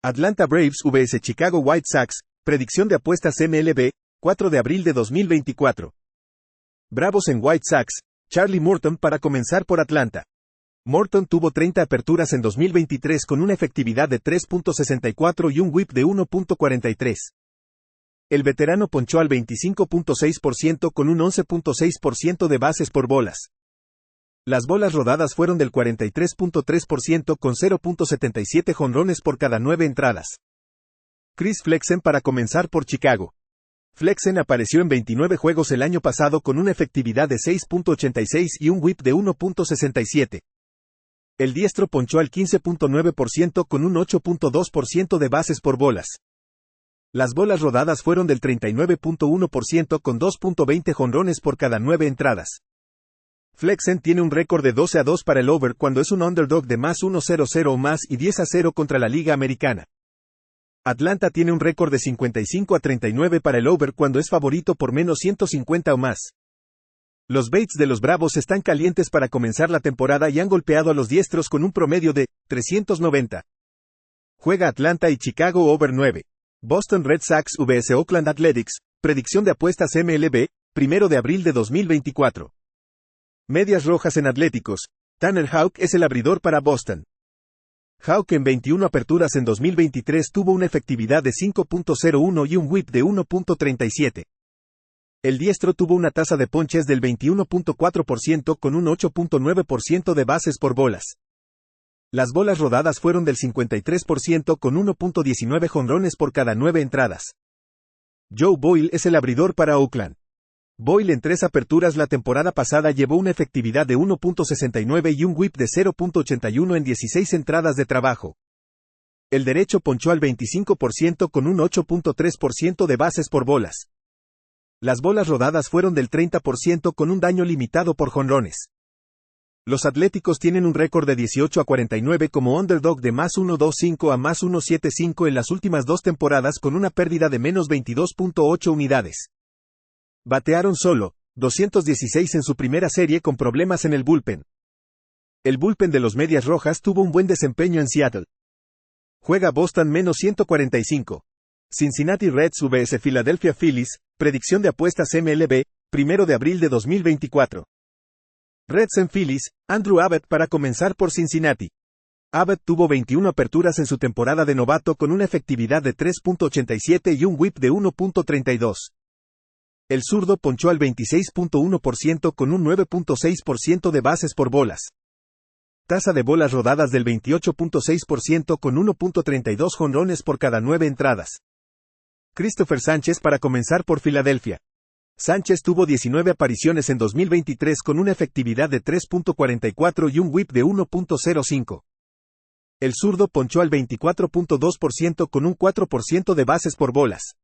Atlanta Braves vs Chicago White Sox, predicción de apuestas MLB, 4 de abril de 2024. Bravos en White Sox, Charlie Morton para comenzar por Atlanta. Morton tuvo 30 aperturas en 2023 con una efectividad de 3.64 y un whip de 1.43. El veterano ponchó al 25.6% con un 11.6% de bases por bolas. Las bolas rodadas fueron del 43.3% con 0.77 jonrones por cada 9 entradas. Chris Flexen para comenzar por Chicago. Flexen apareció en 29 juegos el año pasado con una efectividad de 6.86 y un whip de 1.67. El diestro ponchó al 15.9% con un 8.2% de bases por bolas. Las bolas rodadas fueron del 39.1% con 2.20 jonrones por cada 9 entradas. Flexen tiene un récord de 12-2 para el over cuando es un underdog de más 1-0-0 o más y 10-0 contra la Liga Americana. Atlanta tiene un récord de 55-39 para el over cuando es favorito por menos 150 o más. Los baits de los Bravos están calientes para comenzar la temporada y han golpeado a los diestros con un promedio de 390. Juega Atlanta y Chicago over 9. Boston Red Sox vs Oakland Athletics, predicción de apuestas MLB, 1 de abril de 2024. Medias rojas en Atléticos. Tanner Houck es el abridor para Boston. Houck en 21 aperturas en 2023 tuvo una efectividad de 5.01 y un whip de 1.37. El diestro tuvo una tasa de ponches del 21.4% con un 8.9% de bases por bolas. Las bolas rodadas fueron del 53% con 1.19 jonrones por cada 9 entradas. Joe Boyle es el abridor para Oakland. Boyle en 3 aperturas la temporada pasada llevó una efectividad de 1.69 y un whip de 0.81 en 16 entradas de trabajo. El derecho ponchó al 25% con un 8.3% de bases por bolas. Las bolas rodadas fueron del 30% con un daño limitado por jonrones. Los Atléticos tienen un récord de 18-49 como underdog de más 1.25 a más 1.75 en las últimas 2 temporadas con una pérdida de menos 22.8 unidades. Batearon solo 216 en su primera serie con problemas en el bullpen. El bullpen de los Medias Rojas tuvo un buen desempeño en Seattle. Juega Boston menos 145. Cincinnati Reds vs Philadelphia Phillies, predicción de apuestas MLB, 1 de abril de 2024. Reds en Phillies, Andrew Abbott para comenzar por Cincinnati. Abbott tuvo 21 aperturas en su temporada de novato con una efectividad de 3.87 y un whip de 1.32. El zurdo ponchó al 26.1% con un 9.6% de bases por bolas. Tasa de bolas rodadas del 28.6% con 1.32 jonrones por cada 9 entradas. Christopher Sánchez para comenzar por Filadelfia. Sánchez tuvo 19 apariciones en 2023 con una efectividad de 3.44 y un whip de 1.05. El zurdo ponchó al 24.2% con un 4% de bases por bolas.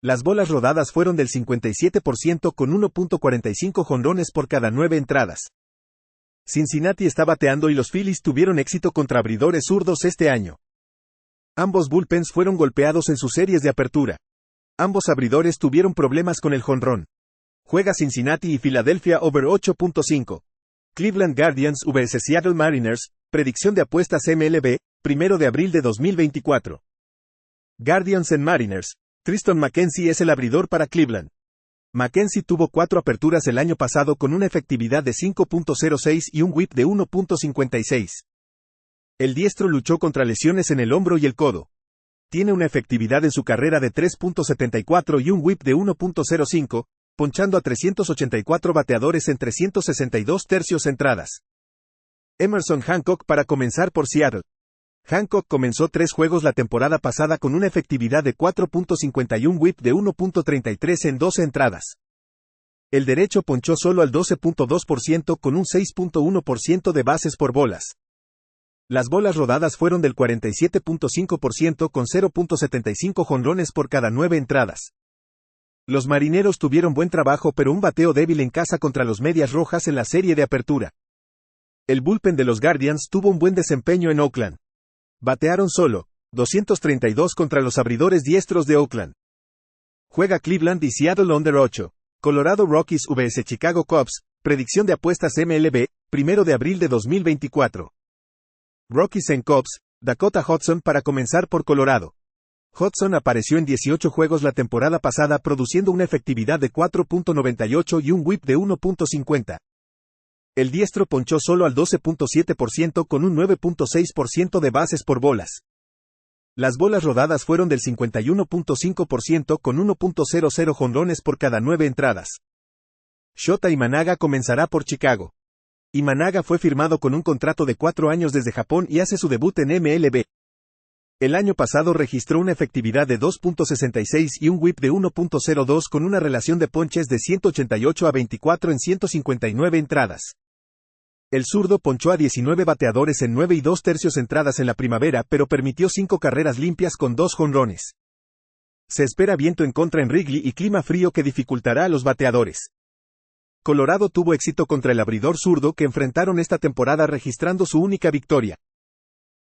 Las bolas rodadas fueron del 57% con 1.45 jonrones por cada 9 entradas. Cincinnati está bateando y los Phillies tuvieron éxito contra abridores zurdos este año. Ambos bullpens fueron golpeados en sus series de apertura. Ambos abridores tuvieron problemas con el jonrón. Juega Cincinnati y Filadelfia over 8.5. Cleveland Guardians vs Seattle Mariners, predicción de apuestas MLB, 1 de abril de 2024. Guardians en Mariners. Triston McKenzie es el abridor para Cleveland. McKenzie tuvo 4 aperturas el año pasado con una efectividad de 5.06 y un whip de 1.56. El diestro luchó contra lesiones en el hombro y el codo. Tiene una efectividad en su carrera de 3.74 y un whip de 1.05, ponchando a 384 bateadores en 362 tercios entradas. Emerson Hancock para comenzar por Seattle. Hancock comenzó 3 juegos la temporada pasada con una efectividad de 4.50 y un whip de 1.33 en 12 entradas. El derecho ponchó solo al 12.2% con un 6.1% de bases por bolas. Las bolas rodadas fueron del 47.5% con 0.75 jonrones por cada 9 entradas. Los marineros tuvieron buen trabajo pero un bateo débil en casa contra los Medias Rojas en la serie de apertura. El bullpen de los Guardians tuvo un buen desempeño en Oakland. Batearon solo 232 contra los abridores diestros de Oakland. Juega Cleveland y Seattle under 8. Colorado Rockies vs Chicago Cubs, predicción de apuestas MLB, 1 de abril de 2024. Rockies en Cubs, Dakota Hudson para comenzar por Colorado. Hudson apareció en 18 juegos la temporada pasada produciendo una efectividad de 4.98 y un whip de 1.50. El diestro ponchó solo al 12.7% con un 9.6% de bases por bolas. Las bolas rodadas fueron del 51.5% con 1.00 jonrones por cada 9 entradas. Shota Imanaga comenzará por Chicago. Imanaga fue firmado con un contrato de 4 años desde Japón y hace su debut en MLB. El año pasado registró una efectividad de 2.66 y un whip de 1.02 con una relación de ponches de 188-24 en 159 entradas. El zurdo ponchó a 19 bateadores en 9 2/3 entradas en la primavera, pero permitió 5 carreras limpias con 2 jonrones. Se espera viento en contra en Wrigley y clima frío que dificultará a los bateadores. Colorado tuvo éxito contra el abridor zurdo que enfrentaron esta temporada registrando su única victoria.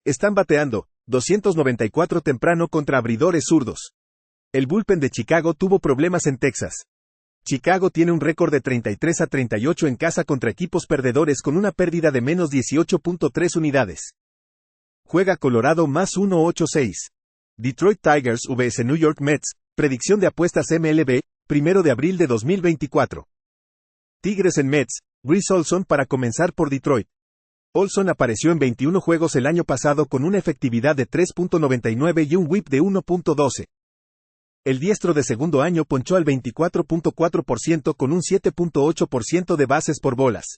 Están bateando 294 temprano contra abridores zurdos. El bullpen de Chicago tuvo problemas en Texas. Chicago tiene un récord de 33-38 en casa contra equipos perdedores con una pérdida de menos 18.3 unidades. Juega Colorado más 1.86. Detroit Tigers vs New York Mets, predicción de apuestas MLB, 1 de abril de 2024. Tigres en Mets, Reese Olson para comenzar por Detroit. Olson apareció en 21 juegos el año pasado con una efectividad de 3.99 y un whip de 1.12. El diestro de segundo año ponchó al 24.4% con un 7.8% de bases por bolas.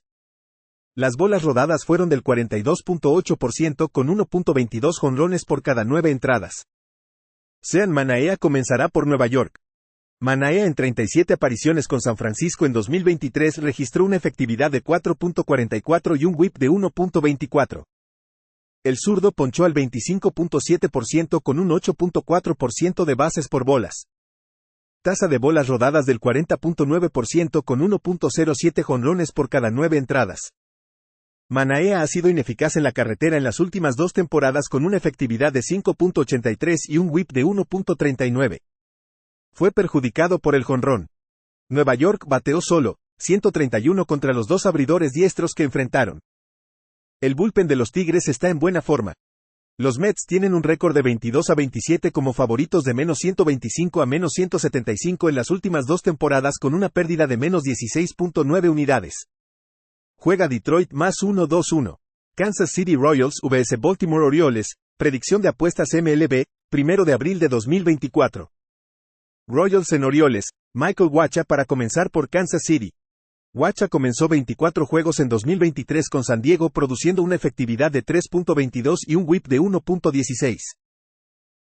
Las bolas rodadas fueron del 42.8% con 1.22 jonrones por cada 9 entradas. Sean Manaea comenzará por Nueva York. Manaea en 37 apariciones con San Francisco en 2023 registró una efectividad de 4.44 y un whip de 1.24. El zurdo ponchó al 25.7% con un 8.4% de bases por bolas. Tasa de bolas rodadas del 40.9% con 1.07 jonrones por cada 9 entradas. Manaea ha sido ineficaz en la carretera en las últimas 2 temporadas con una efectividad de 5.83 y un whip de 1.39. Fue perjudicado por el jonrón. Nueva York bateó solo 131 contra los 2 abridores diestros que enfrentaron. El bullpen de los Tigres está en buena forma. Los Mets tienen un récord de 22-27 como favoritos de menos 125 a menos 175 en las últimas 2 temporadas con una pérdida de menos 16.9 unidades. Juega Detroit más 1-2-1. Kansas City Royals vs Baltimore Orioles, predicción de apuestas MLB, 1 de abril de 2024. Royals en Orioles, Michael Wacha para comenzar por Kansas City. Wacha comenzó 24 juegos en 2023 con San Diego produciendo una efectividad de 3.22 y un whip de 1.16.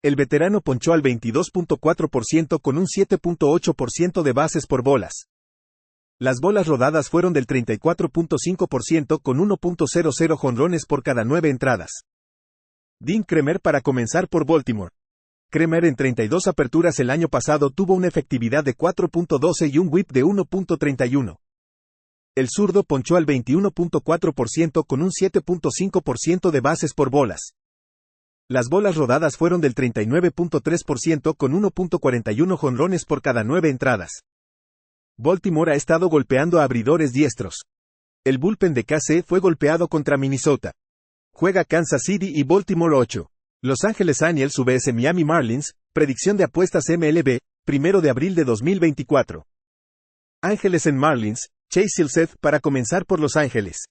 El veterano ponchó al 22.4% con un 7.8% de bases por bolas. Las bolas rodadas fueron del 34.5% con 1.00 jonrones por cada 9 entradas. Dean Kremer para comenzar por Baltimore. Kremer en 32 aperturas el año pasado tuvo una efectividad de 4.12 y un whip de 1.31. El zurdo ponchó al 21.4% con un 7.5% de bases por bolas. Las bolas rodadas fueron del 39.3% con 1.41 jonrones por cada 9 entradas. Baltimore ha estado golpeando a abridores diestros. El bullpen de KC fue golpeado contra Minnesota. Juega Kansas City y Baltimore 8. Los Ángeles Angels vs Miami Marlins, predicción de apuestas MLB, 1 de abril de 2024. Ángeles en Marlins, Chase Silseth para comenzar por Los Ángeles.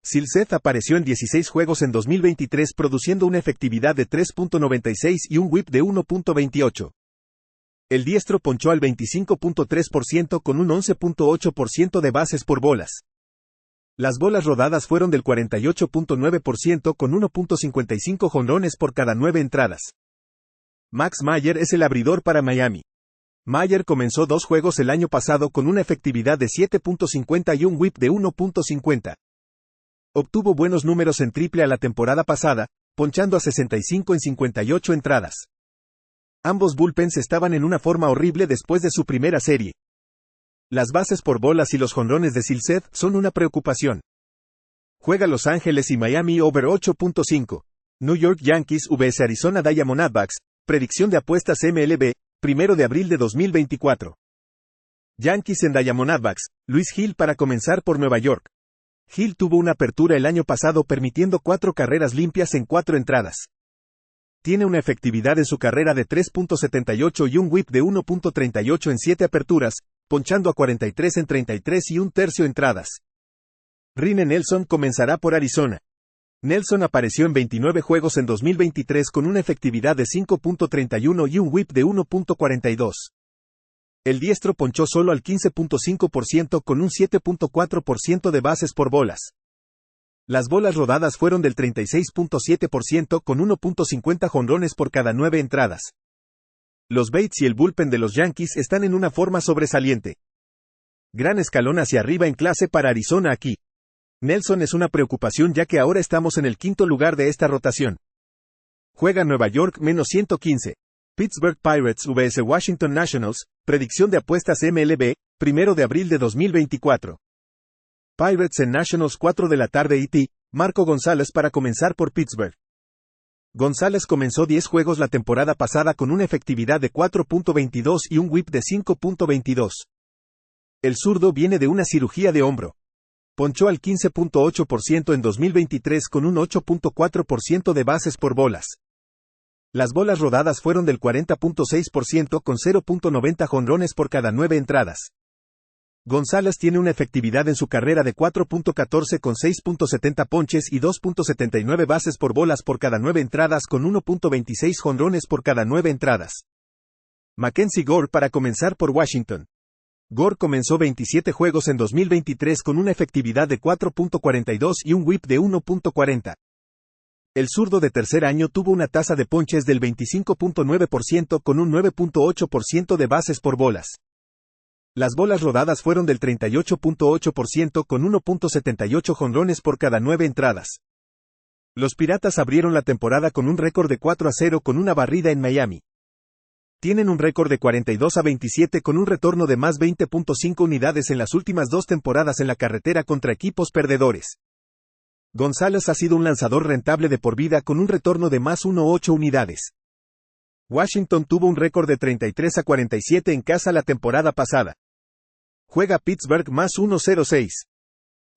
Silseth apareció en 16 juegos en 2023 produciendo una efectividad de 3.96 y un whip de 1.28. El diestro ponchó al 25.3% con un 11.8% de bases por bolas. Las bolas rodadas fueron del 48.9% con 1.55 jonrones por cada 9 entradas. Max Meyer es el abridor para Miami. Meyer comenzó 2 juegos el año pasado con una efectividad de 7.50 y un whip de 1.50. Obtuvo buenos números en AAA la temporada pasada, ponchando a 65 en 58 entradas. Ambos bullpens estaban en una forma horrible después de su primera serie. Las bases por bolas y los jonrones de Silseth son una preocupación. Juega Los Ángeles y Miami over 8.5. New York Yankees vs Arizona Diamondbacks, predicción de apuestas MLB, 1 de abril de 2024. Yankees en Diamondbacks, Luis Gil para comenzar por Nueva York. Gil tuvo una apertura el año pasado permitiendo 4 carreras limpias en 4 entradas. Tiene una efectividad en su carrera de 3.78 y un whip de 1.38 en 7 aperturas, ponchando a 43 en 33 y un tercio entradas. Ryne Nelson comenzará por Arizona. Nelson apareció en 29 juegos en 2023 con una efectividad de 5.31 y un whip de 1.42. El diestro ponchó solo al 15.5% con un 7.4% de bases por bolas. Las bolas rodadas fueron del 36.7% con 1.50 jonrones por cada 9 entradas. Los Bates y el bullpen de los Yankees están en una forma sobresaliente. Gran escalón hacia arriba en clase para Arizona aquí. Nelson es una preocupación ya que ahora estamos en el quinto lugar de esta rotación. Juega Nueva York -115. Pittsburgh Pirates vs Washington Nationals, predicción de apuestas MLB, 1 de abril de 2024. Pirates en Nationals 4 de la tarde ET, Marco González para comenzar por Pittsburgh. González comenzó 10 juegos la temporada pasada con una efectividad de 4.22 y un whip de 5.22. El zurdo viene de una cirugía de hombro. Ponchó al 15.8% en 2023 con un 8.4% de bases por bolas. Las bolas rodadas fueron del 40.6% con 0.90 jonrones por cada 9 entradas. González tiene una efectividad en su carrera de 4.14 con 6.70 ponches y 2.79 bases por bolas por cada 9 entradas con 1.26 jonrones por cada 9 entradas. Mackenzie Gore para comenzar por Washington. Gore comenzó 27 juegos en 2023 con una efectividad de 4.42 y un whip de 1.40. El zurdo de tercer año tuvo una tasa de ponches del 25.9% con un 9.8% de bases por bolas. Las bolas rodadas fueron del 38.8% con 1.78 jonrones por cada 9 entradas. Los Piratas abrieron la temporada con un récord de 4-0 con una barrida en Miami. Tienen un récord de 42-27 con un retorno de más 20.5 unidades en las últimas 2 temporadas en la carretera contra equipos perdedores. González ha sido un lanzador rentable de por vida con un retorno de más 1.8 unidades. Washington tuvo un récord de 33-47 en casa la temporada pasada. Juega Pittsburgh +106.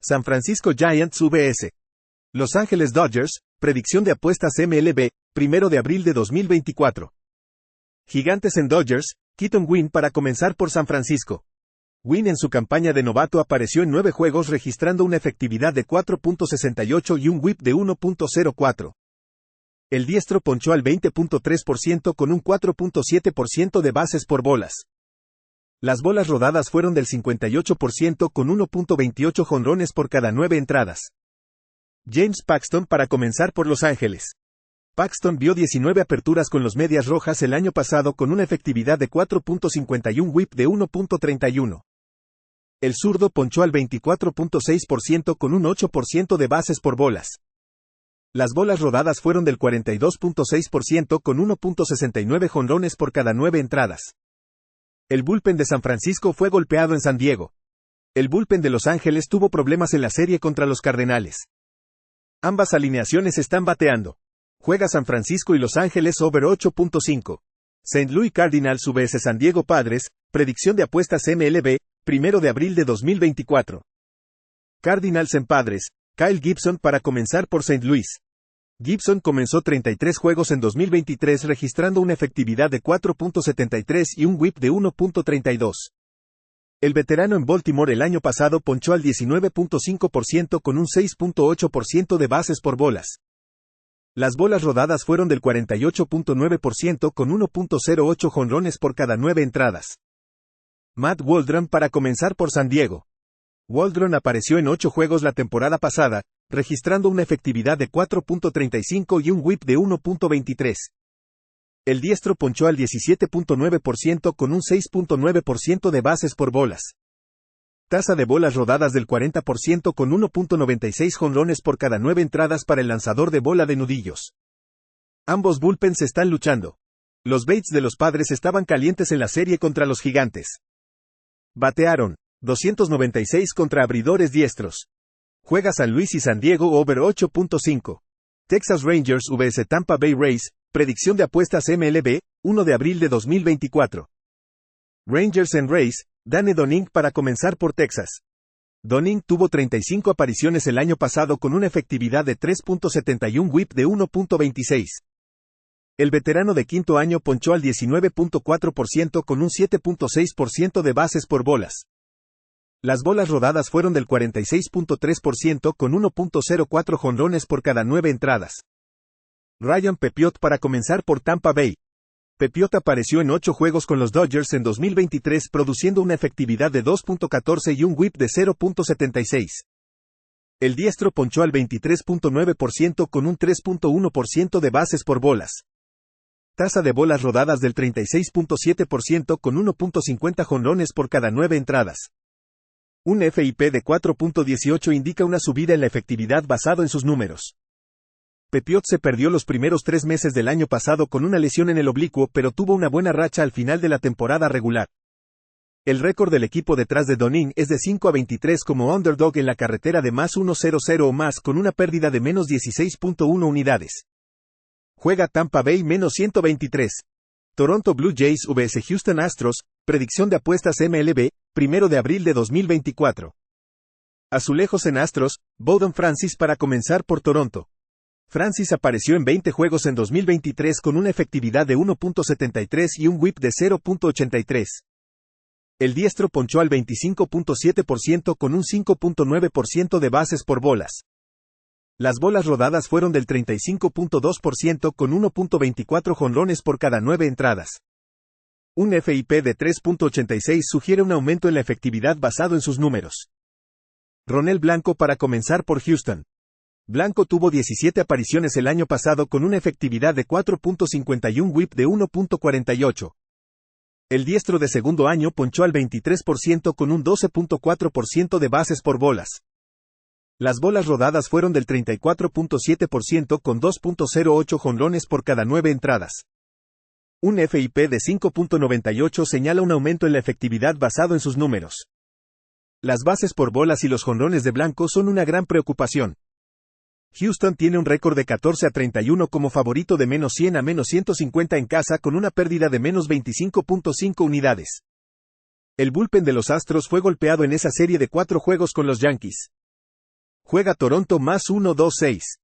San Francisco Giants vs Los Ángeles Dodgers, predicción de apuestas MLB, 1 de abril de 2024. Gigantes en Dodgers, Keaton Winn para comenzar por San Francisco. Winn en su campaña de novato apareció en 9 juegos registrando una efectividad de 4.68 y un whip de 1.04. El diestro ponchó al 20.3% con un 4.7% de bases por bolas. Las bolas rodadas fueron del 58% con 1.28 jonrones por cada 9 entradas. James Paxton para comenzar por Los Ángeles. Paxton vio 19 aperturas con los Medias Rojas el año pasado con una efectividad de 4.51 y un whip de 1.31. El zurdo ponchó al 24.6% con un 8% de bases por bolas. Las bolas rodadas fueron del 42.6% con 1.69 jonrones por cada 9 entradas. El bullpen de San Francisco fue golpeado en San Diego. El bullpen de Los Ángeles tuvo problemas en la serie contra los Cardenales. Ambas alineaciones están bateando. Juega San Francisco y Los Ángeles over 8.5. St. Louis Cardinals vs San Diego Padres, predicción de apuestas MLB, 1 de abril de 2024. Cardinals en Padres, Kyle Gibson para comenzar por St. Louis. Gibson comenzó 33 juegos en 2023 registrando una efectividad de 4.73 y un whip de 1.32. El veterano en Baltimore el año pasado ponchó al 19.5% con un 6.8% de bases por bolas. Las bolas rodadas fueron del 48.9% con 1.08 jonrones por cada 9 entradas. Matt Waldron para comenzar por San Diego. Waldron apareció en 8 juegos la temporada pasada, registrando una efectividad de 4.35 y un whip de 1.23. El diestro ponchó al 17.9% con un 6.9% de bases por bolas. Tasa de bolas rodadas del 40% con 1.96 jonrones por cada 9 entradas para el lanzador de bola de nudillos. Ambos bullpens están luchando. Los Bates de los Padres estaban calientes en la serie contra los Gigantes. Batearon 296 contra abridores diestros. Juega San Luis y San Diego over 8.5. Texas Rangers vs Tampa Bay Rays, predicción de apuestas MLB, 1 de abril de 2024. Rangers en Rays, Dane Dunning para comenzar por Texas. Dunning tuvo 35 apariciones el año pasado con una efectividad de 3.71 whip de 1.26. El veterano de quinto año ponchó al 19.4% con un 7.6% de bases por bolas. Las bolas rodadas fueron del 46.3% con 1.04 jonrones por cada 9 entradas. Ryan Pepiot para comenzar por Tampa Bay. Pepiot apareció en 8 juegos con los Dodgers en 2023 produciendo una efectividad de 2.14 y un whip de 0.76. El diestro ponchó al 23.9% con un 3.1% de bases por bolas. Tasa de bolas rodadas del 36.7% con 1.50 jonrones por cada 9 entradas. Un FIP de 4.18 indica una subida en la efectividad basado en sus números. Pepiot se perdió los primeros 3 meses del año pasado con una lesión en el oblicuo, pero tuvo una buena racha al final de la temporada regular. El récord del equipo detrás de Dunning es de 5-23 como underdog en la carretera de más 1-0-0 o más con una pérdida de menos 16.1 unidades. Juega Tampa Bay menos 123. Toronto Blue Jays vs Houston Astros, predicción de apuestas MLB, 1 de abril de 2024. Azulejos en Astros, Bowden Francis para comenzar por Toronto. Francis apareció en 20 juegos en 2023 con una efectividad de 1.73 y un whip de 0.83. El diestro ponchó al 25.7% con un 5.9% de bases por bolas. Las bolas rodadas fueron del 35.2% con 1.24 jonrones por cada 9 entradas. Un FIP de 3.86 sugiere un aumento en la efectividad basado en sus números. Ronel Blanco para comenzar por Houston. Blanco tuvo 17 apariciones el año pasado con una efectividad de 4.50 y un whip de 1.48. El diestro de segundo año ponchó al 23% con un 12.4% de bases por bolas. Las bolas rodadas fueron del 34.7% con 2.08 jonrones por cada 9 entradas. Un FIP de 5.98 señala un aumento en la efectividad basado en sus números. Las bases por bolas y los jonrones de Blanco son una gran preocupación. Houston tiene un récord de 14-31 como favorito de menos 100 a menos 150 en casa con una pérdida de menos 25.5 unidades. El bullpen de los Astros fue golpeado en esa serie de 4 juegos con los Yankees. Juega Toronto más 1-2-6.